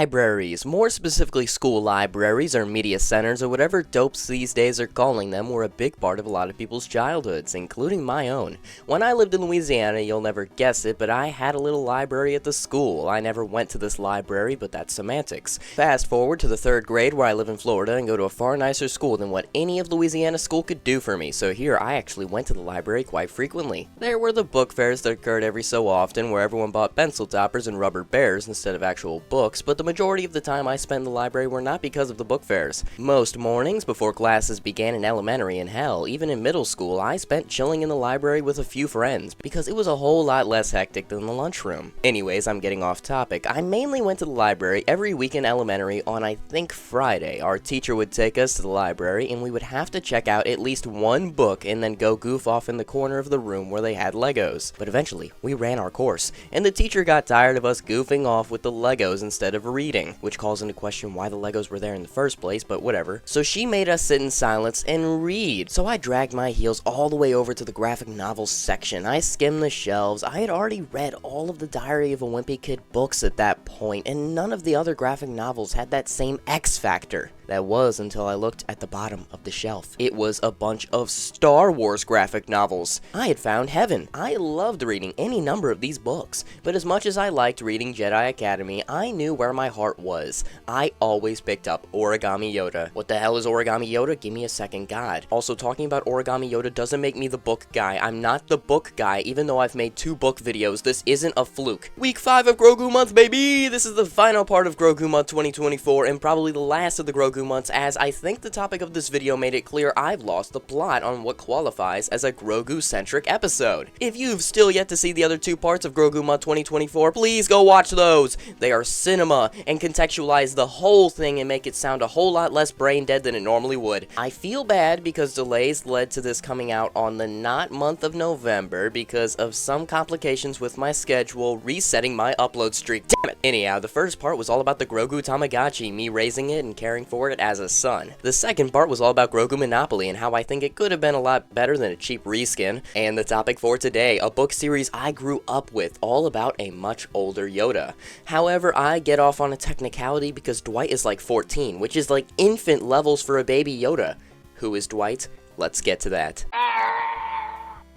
Libraries, more specifically school libraries or media centers or whatever dopes these days are calling them, were a big part of a lot of people's childhoods, including my own. When I lived in Louisiana, you'll never guess it, but I had a little library at the school. I never went to this library, but that's semantics. Fast forward to the 3rd grade where I live in Florida and go to a far nicer school than what any of Louisiana school could do for me, so here I actually went to the library quite frequently. There were the book fairs that occurred every so often where everyone bought pencil toppers and rubber bears instead of actual books, but the majority of the time I spent in the library were not because of the book fairs. Most mornings before classes began in elementary, and hell, even in middle school, I spent chilling in the library with a few friends because it was a whole lot less hectic than the lunchroom. Anyways, I'm getting off topic. I mainly went to the library every week in elementary on I think Friday. Our teacher would take us to the library and we would have to check out at least one book and then go goof off in the corner of the room where they had Legos. But eventually, we ran our course, and the teacher got tired of us goofing off with the Legos instead of reading, which calls into question why the Legos were there in the first place, but whatever. So she made us sit in silence and read. So I dragged my heels all the way over to the graphic novels section. I skimmed the shelves. I had already read all of the Diary of a Wimpy Kid books at that point, and none of the other graphic novels had that same X factor. That was until I looked at the bottom of the shelf. It was a bunch of Star Wars graphic novels. I had found heaven. I loved reading any number of these books, but as much as I liked reading Jedi Academy, I knew where my heart was. I always picked up Origami Yoda. What the hell is Origami Yoda? Give me a second, God. Also, talking about Origami Yoda doesn't make me the book guy. I'm not the book guy, even though I've made 2 book videos. This isn't a fluke. Week 5 of Grogu month, baby! This is the final part of Grogu month 2024, and probably the last of the Grogu months, as I think the topic of this video made it clear I've lost the plot on what qualifies as a Grogu-centric episode. If you've still yet to see the other 2 parts of Grogu month 2024, please go watch those. They are cinema and contextualize the whole thing and make it sound a whole lot less brain dead than it normally would. I feel bad because delays led to this coming out on the not month of November because of some complications with my schedule resetting my upload streak. Damn it! Anyhow, the first part was all about the Grogu Tamagotchi, me raising it and caring for it as a son. The second part was all about Grogu Monopoly and how I think it could have been a lot better than a cheap reskin. And the topic for today, a book series I grew up with, all about a much older Yoda. However, I get off on a technicality because Dwight is like 14, which is like infant levels for a baby Yoda. Who is Dwight? Let's get to that.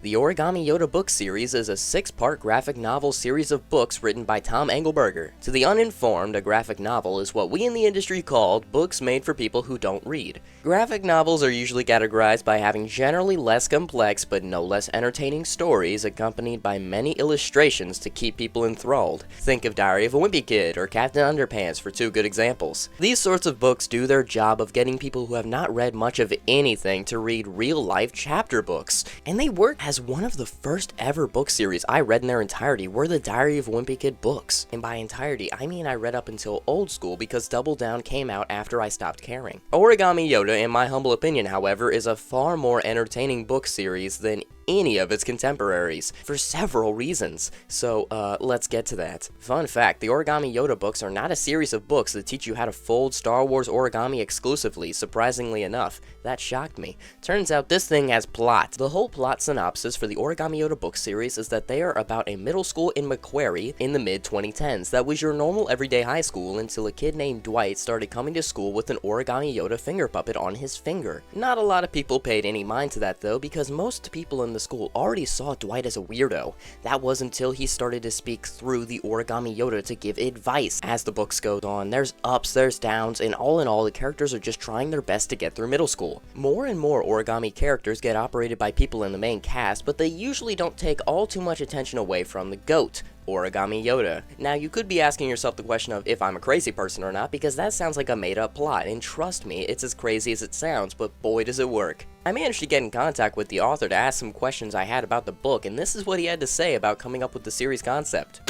The Origami Yoda book series is a 6-part graphic novel series of books written by Tom Angleberger. To the uninformed, a graphic novel is what we in the industry called books made for people who don't read. Graphic novels are usually categorized by having generally less complex but no less entertaining stories accompanied by many illustrations to keep people enthralled. Think of Diary of a Wimpy Kid or Captain Underpants for 2 good examples. These sorts of books do their job of getting people who have not read much of anything to read real-life chapter books, and they work as one of the first ever book series I read in their entirety were the Diary of a Wimpy Kid books. And by entirety, I mean I read up until old school because Double Down came out after I stopped caring. Origami Yoda, in my humble opinion, however, is a far more entertaining book series than any of its contemporaries, for several reasons. So, let's get to that. Fun fact, the Origami Yoda books are not a series of books that teach you how to fold Star Wars origami exclusively, surprisingly enough. That shocked me. Turns out this thing has plot. The whole plot synopsis for the Origami Yoda book series is that they are about a middle school in Macquarie in the mid-2010s. That was your normal everyday high school until a kid named Dwight started coming to school with an Origami Yoda finger puppet on his finger. Not a lot of people paid any mind to that though, because most people in the school already saw Dwight as a weirdo. That was until he started to speak through the Origami Yoda to give advice. As the books go on, there's ups, there's downs, and all in all, the characters are just trying their best to get through middle school. More and more origami characters get operated by people in the main cast, but they usually don't take all too much attention away from the GOAT, Origami Yoda. Now, you could be asking yourself the question of if I'm a crazy person or not, because that sounds like a made-up plot, and trust me, it's as crazy as it sounds, but boy does it work. I managed to get in contact with the author to ask some questions I had about the book, and this is what he had to say about coming up with the series concept.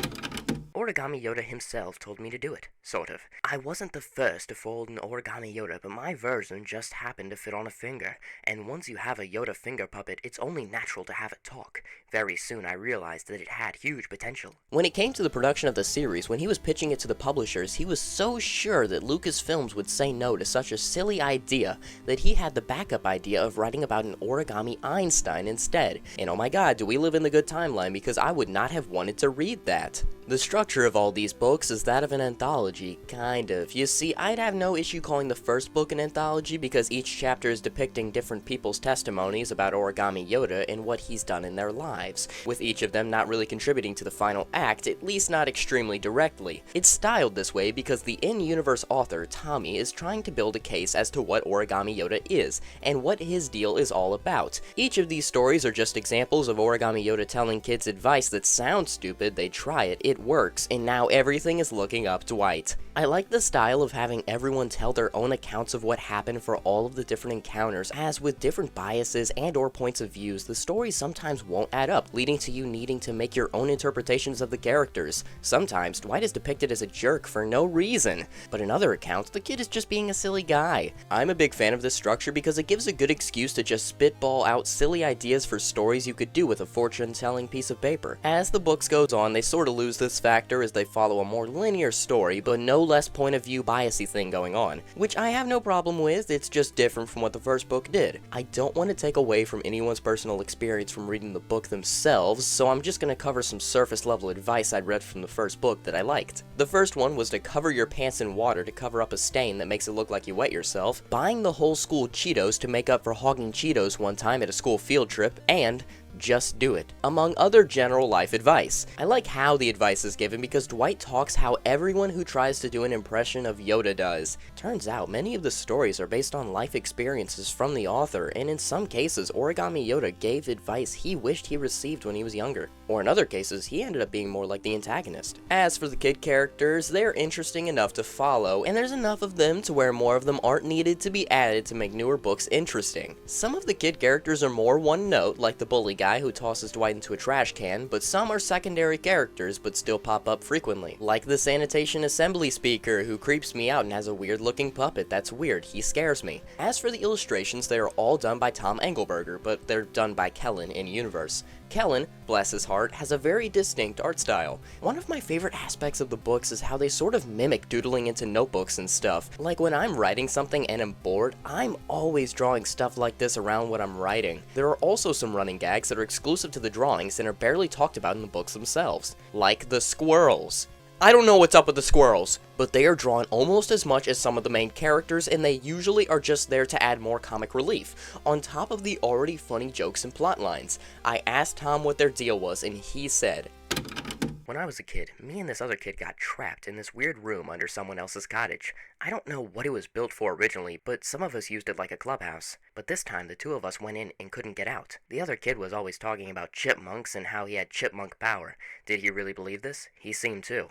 Origami Yoda himself told me to do it, sort of. I wasn't the first to fold an Origami Yoda, but my version just happened to fit on a finger, and once you have a Yoda finger puppet, it's only natural to have it talk. Very soon I realized that it had huge potential. When it came to the production of the series, when he was pitching it to the publishers, he was so sure that Lucasfilms would say no to such a silly idea that he had the backup idea of writing about an Origami Einstein instead. And oh my god, do we live in the good timeline, because I would not have wanted to read that. The structure of all these books is that of an anthology, kind of. You see, I'd have no issue calling the first book an anthology because each chapter is depicting different people's testimonies about Origami Yoda and what he's done in their lives, with each of them not really contributing to the final act, at least not extremely directly. It's styled this way because the in-universe author, Tommy, is trying to build a case as to what Origami Yoda is, and what his deal is all about. Each of these stories are just examples of Origami Yoda telling kids advice that sounds stupid, they try it works, and now everything is looking up Dwight. I like the style of having everyone tell their own accounts of what happened for all of the different encounters, as with different biases and or points of views, the stories sometimes won't add up, leading to you needing to make your own interpretations of the characters. Sometimes, Dwight is depicted as a jerk for no reason, but in other accounts, the kid is just being a silly guy. I'm a big fan of this structure because it gives a good excuse to just spitball out silly ideas for stories you could do with a fortune-telling piece of paper. As the books goes on, they sort of lose this factor as they follow a more linear story, but no less point of view biasy thing going on, which I have no problem with. It's just different from what the first book did. I don't want to take away from anyone's personal experience from reading the book themselves, so I'm just going to cover some surface level advice I'd read from the first book that I liked. The first one was to cover your pants in water to cover up a stain that makes it look like you wet yourself, buying the whole school Cheetos to make up for hogging Cheetos one time at a school field trip, and just do it, among other general life advice. I like how the advice is given because Dwight talks how everyone who tries to do an impression of Yoda does. Turns out many of the stories are based on life experiences from the author, and in some cases Origami Yoda gave advice he wished he received when he was younger, or in other cases he ended up being more like the antagonist. As for the kid characters, they're interesting enough to follow, and there's enough of them to where more of them aren't needed to be added to make newer books interesting. Some of the kid characters are more one note, like the bully guy who tosses Dwight into a trash can, but some are secondary characters but still pop up frequently, like the sanitation assembly speaker who creeps me out and has a weird looking puppet. That's weird, he scares me. As for the illustrations, they are all done by Tom Angleberger, but they're done by Kellen in universe. Kellen, bless his heart, has a very distinct art style. One of my favorite aspects of the books is how they sort of mimic doodling into notebooks and stuff. Like when I'm writing something and I'm bored, I'm always drawing stuff like this around what I'm writing. There are also some running gags that are exclusive to the drawings and are barely talked about in the books themselves. Like the squirrels. I don't know what's up with the squirrels, but they are drawn almost as much as some of the main characters, and they usually are just there to add more comic relief, on top of the already funny jokes and plot lines. I asked Tom what their deal was, and he said, "When I was a kid, me and this other kid got trapped in this weird room under someone else's cottage. I don't know what it was built for originally, but some of us used it like a clubhouse. But this time, the two of us went in and couldn't get out. The other kid was always talking about chipmunks and how he had chipmunk power. Did he really believe this? He seemed to.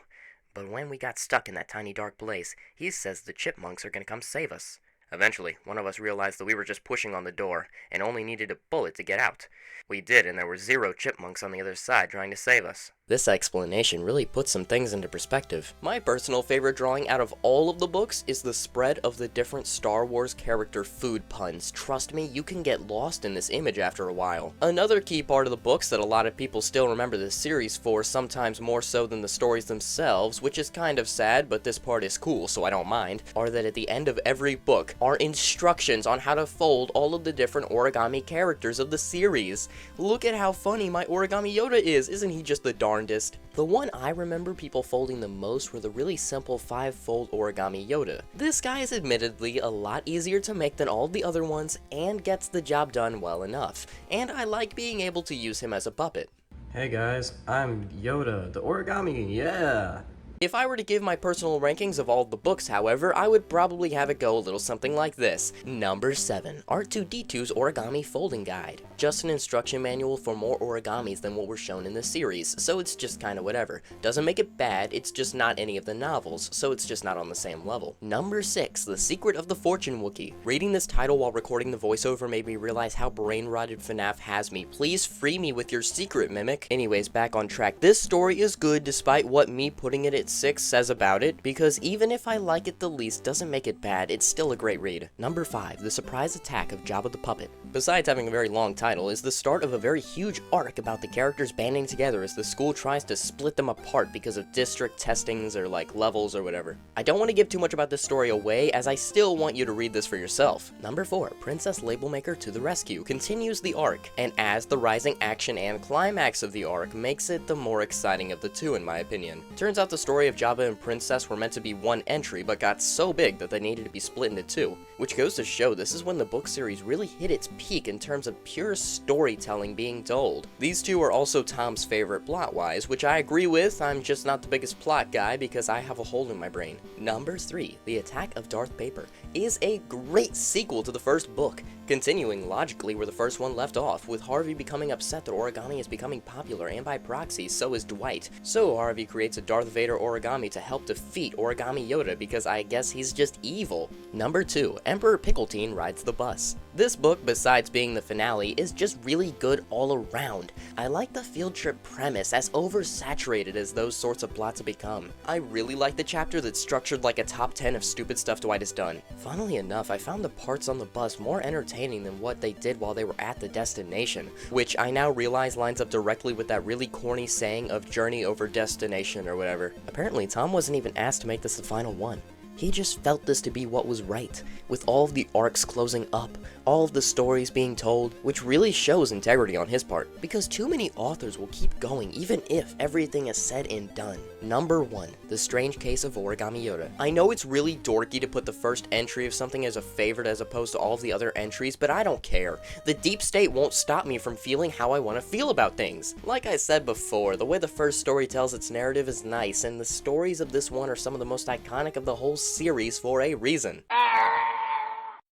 But when we got stuck in that tiny dark place, he says the chipmunks are gonna come save us. Eventually, one of us realized that we were just pushing on the door and only needed a bullet to get out. We did, and there were 0 chipmunks on the other side trying to save us." This explanation really puts some things into perspective. My personal favorite drawing out of all of the books is the spread of the different Star Wars character food puns. Trust me, you can get lost in this image after a while. Another key part of the books that a lot of people still remember the series for, sometimes more so than the stories themselves, which is kind of sad, but this part is cool, so I don't mind, are that at the end of every book are instructions on how to fold all of the different origami characters of the series. Look at how funny my Origami Yoda is, isn't he just the darndest? The one I remember people folding the most were the really simple 5-fold Origami Yoda. This guy is admittedly a lot easier to make than all the other ones and gets the job done well enough, and I like being able to use him as a puppet. Hey guys, I'm Yoda, the origami, yeah! If I were to give my personal rankings of all the books, however, I would probably have it go a little something like this. Number 7, R2-D2's Origami Folding Guide. Just an instruction manual for more origamis than what were shown in the series, so it's just kinda whatever. Doesn't make it bad, it's just not any of the novels, so it's just not on the same level. Number 6, The Secret of the Fortune Wookiee. Reading this title while recording the voiceover made me realize how brain-rotted FNAF has me. Please free me with your secret, Mimic. Anyways, back on track. This story is good despite what me putting it at It 6 says about it, because even if I like it the least doesn't make it bad, it's still a great read. Number 5, The Surprise Attack of Jabba the Puppet. Besides having a very long title, is the start of a very huge arc about the characters banding together as the school tries to split them apart because of district testings or like levels or whatever. I don't want to give too much about this story away, as I still want you to read this for yourself. Number 4, Princess Labelmaker to the Rescue continues the arc, and adds the rising action and climax of the arc, makes it the more exciting of the two in my opinion. Turns out the story of Jabba and Princess were meant to be one entry, but got so big that they needed to be split into two, which goes to show this is when the book series really hit its peak in terms of pure storytelling being told. These two are also Tom's favorite plot-wise, which I agree with. I'm just not the biggest plot guy because I have a hole in my brain. Number 3, The Attack of Darth Paper is a great sequel to the first book, continuing logically where the first one left off, with Harvey becoming upset that origami is becoming popular, and by proxy, so is Dwight. So Harvey creates a Darth Vader origami to help defeat Origami Yoda because I guess he's just evil. Number 2, Emperor Pickletine Rides the Bus. This book, besides being the finale, is just really good all around. I like the field trip premise, as oversaturated as those sorts of plots have become. I really like the chapter that's structured like a top 10 of stupid stuff Dwight has done. Funnily enough, I found the parts on the bus more entertaining than what they did while they were at the destination, which I now realize lines up directly with that really corny saying of journey over destination or whatever. Apparently, Tom wasn't even asked to make this the final one. He just felt this to be what was right, with all of the arcs closing up, all of the stories being told, which really shows integrity on his part, because too many authors will keep going even if everything is said and done. Number 1, The Strange Case of Origami Yoda. I know it's really dorky to put the first entry of something as a favorite as opposed to all of the other entries, but I don't care. The deep state won't stop me from feeling how I want to feel about things. Like I said before, the way the first story tells its narrative is nice, and the stories of this one are some of the most iconic of the whole series for a reason.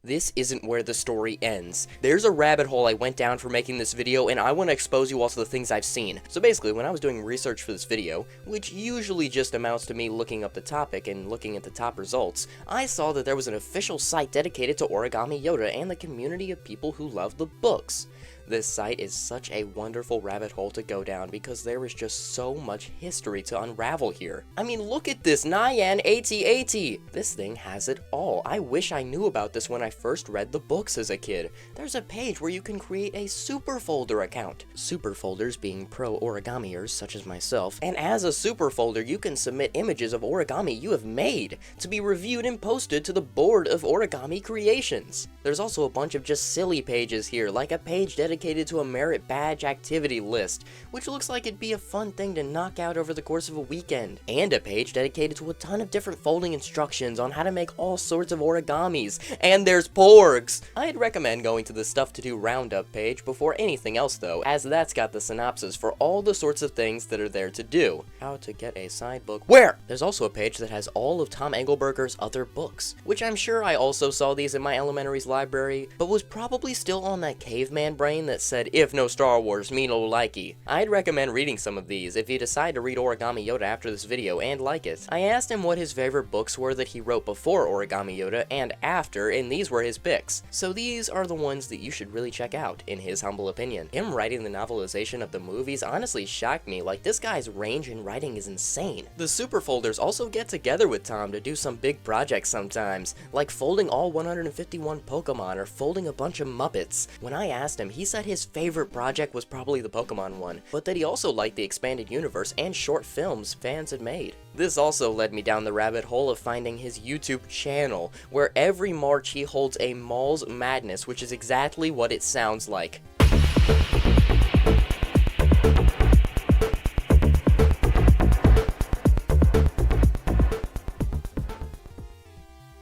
This isn't where the story ends. There's a rabbit hole I went down for making this video, and I want to expose you all to the things I've seen. So basically, when I was doing research for this video, which usually just amounts to me looking up the topic and looking at the top results, I saw that there was an official site dedicated to Origami Yoda and the community of people who love the books. This site is such a wonderful rabbit hole to go down because there is just so much history to unravel here. I mean, look at this, Nyan AT-AT! This thing has it all. I wish I knew about this when I first read the books as a kid. There's a page where you can create a super folder account. Super folders being pro origamiers such as myself, and as a super folder you can submit images of origami you have made to be reviewed and posted to the Board of Origami Creations. There's also a bunch of just silly pages here, like a page dedicated to a merit badge activity list, which looks like it'd be a fun thing to knock out over the course of a weekend, and a page dedicated to a ton of different folding instructions on how to make all sorts of origamis, and there's porgs! I'd recommend going to the Stuff to Do Roundup page before anything else though, as that's got the synopsis for all the sorts of things that are there to do. How to get a side book where? There's also a page that has all of Tom Angleberger's other books, which I'm sure I also saw these in my elementary's library, but was probably still on that caveman brain that said, if no Star Wars, me no likey. I'd recommend reading some of these if you decide to read Origami Yoda after this video and like it. I asked him what his favorite books were that he wrote before Origami Yoda and after, and these were his picks. So these are the ones that you should really check out, in his humble opinion. Him writing the novelization of the movies honestly shocked me, like this guy's range in writing is insane. The super folders also get together with Tom to do some big projects sometimes, like folding all 151 Pokemon or folding a bunch of Muppets. When I asked him, he said his favorite project was probably the Pokemon one, but that he also liked the expanded universe and short films fans had made. This also led me down the rabbit hole of finding his YouTube channel, where every March he holds a Mall's Madness, which is exactly what it sounds like.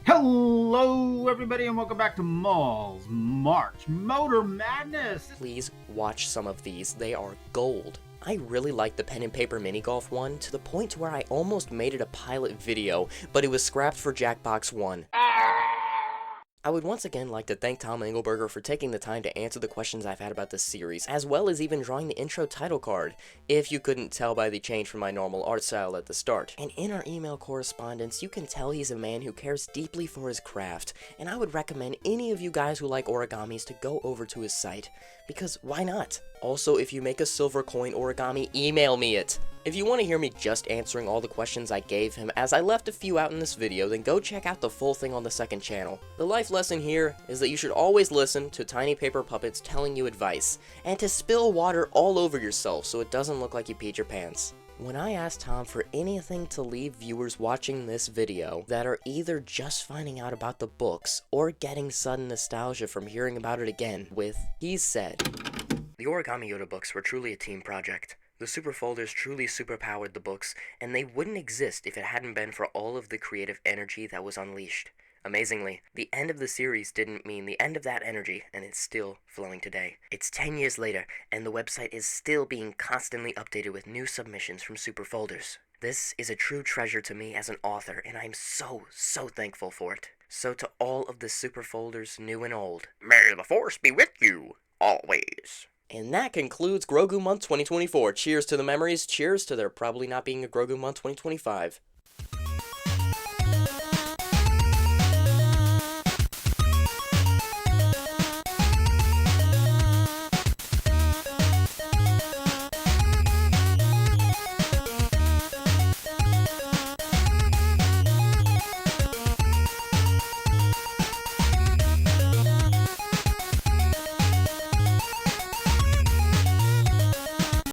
Hello everybody and welcome back to Mall's March Motor Madness. Please watch some of these, they are gold. I really like the pen and paper mini golf one to the point where I almost made it a pilot video, but it was scrapped for Jackbox 1. I would once again like to thank Tom Angleberger for taking the time to answer the questions I've had about this series, as well as even drawing the intro title card, if you couldn't tell by the change from my normal art style at the start. And in our email correspondence, you can tell he's a man who cares deeply for his craft, and I would recommend any of you guys who like origamis to go over to his site, because why not? Also, if you make a silver coin origami, email me it. If you want to hear me just answering all the questions I gave him, as I left a few out in this video, then go check out the full thing on the second channel. The life lesson here is that you should always listen to tiny paper puppets telling you advice, and to spill water all over yourself so it doesn't look like you peed your pants. When I asked Tom for anything to leave viewers watching this video that are either just finding out about the books or getting sudden nostalgia from hearing about it again with, he said, "The Origami Yoda books were truly a team project. The super folders truly superpowered the books, and they wouldn't exist if it hadn't been for all of the creative energy that was unleashed. Amazingly, the end of the series didn't mean the end of that energy, and it's still flowing today. It's 10 years later, and the website is still being constantly updated with new submissions from super folders. This is a true treasure to me as an author, and I'm so thankful for it. So to all of the super folders, new and old, may the force be with you, always." And that concludes Grogu Month 2024. Cheers to the memories, cheers to there probably not being a Grogu Month 2025.